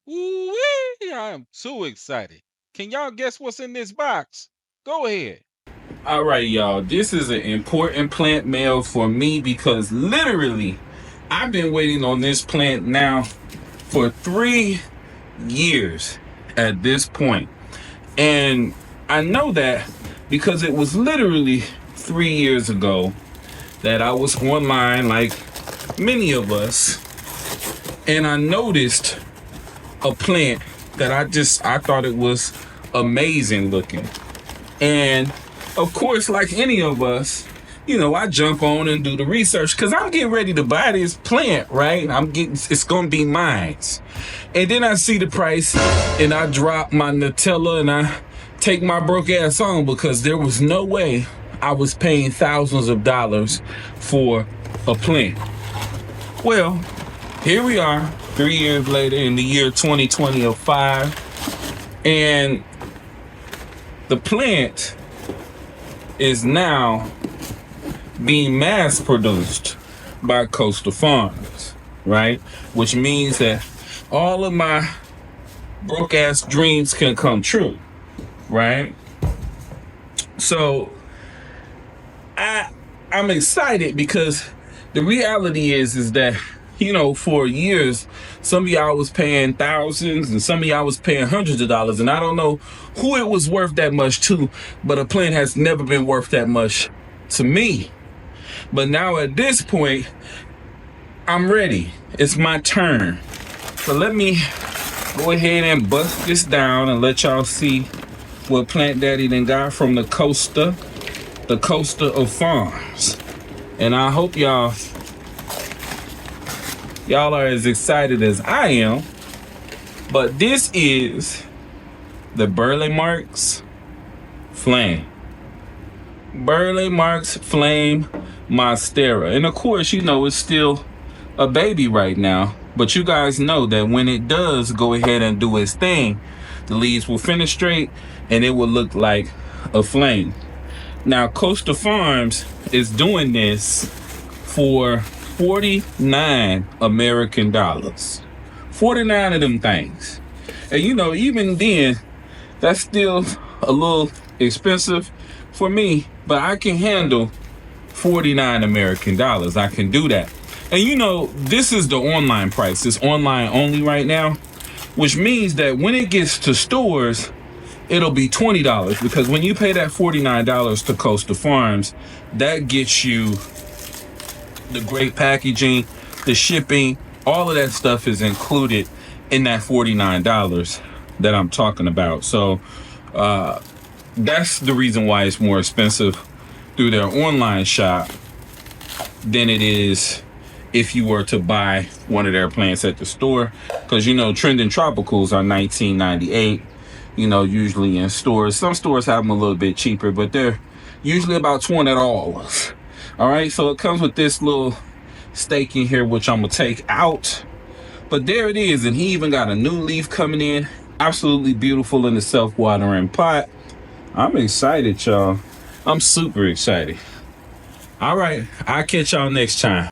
Ooh-wee, I am too excited. Can y'all guess what's in this box? Go ahead. All right, y'all. This is an important plant mail for me because literally, I've been waiting on this plant now for 3 years at this point. And I know that because it was literally 3 years ago that I was online, like many of us, and I noticed a plant that I thought it was amazing looking. And of course, like any of us, I jump on and do the research because I'm getting ready to buy this plant, right? It's gonna be mine. And then I see the price and I drop my Nutella and I take my broke ass on because there was no way I was paying thousands of dollars for a plant. Well, here we are, 3 years later in the year 2025, and the plant is now being mass produced by Costa Farms, right? Which means that all of my broke ass dreams can come true, right? So I'm excited because the reality is that for years, some of y'all was paying thousands and some of y'all was paying hundreds of dollars. And I don't know who it was worth that much to, but a plant has never been worth that much to me. But now at this point, I'm ready. It's my turn. So let me go ahead and bust this down and let y'all see what Plant Daddy then got from the Costa of Farms. And I hope y'all are as excited as I am. But this is the Burle Marx Flame. Burle Marx Flame Monstera. And of course, it's still a baby right now. But you guys know that when it does go ahead and do its thing, the leaves will finish straight and it will look like a flame. Now, Costa Farms is doing this for 49 American dollars. 49 of them things. And even then, that's still a little expensive for me, but I can handle 49 American dollars. I can do that. And this is the online price. It's online only right now, which means that when it gets to stores, it'll be $20 because when you pay that $49 to Costa Farms, that gets you the great packaging, the shipping, all of that stuff is included in that $49 that I'm talking about. So that's the reason why it's more expensive through their online shop than it is if you were to buy one of their plants at the store. Because Trending Tropicals are $19.98, usually in stores. Some stores have them a little bit cheaper, but they're usually about $20. All right, so it comes with this little stake in here, which I'm gonna take out. But there it is, and he even got a new leaf coming in. Absolutely beautiful in the self-watering pot. I'm excited, y'all. I'm super excited. All right, I'll catch y'all next time.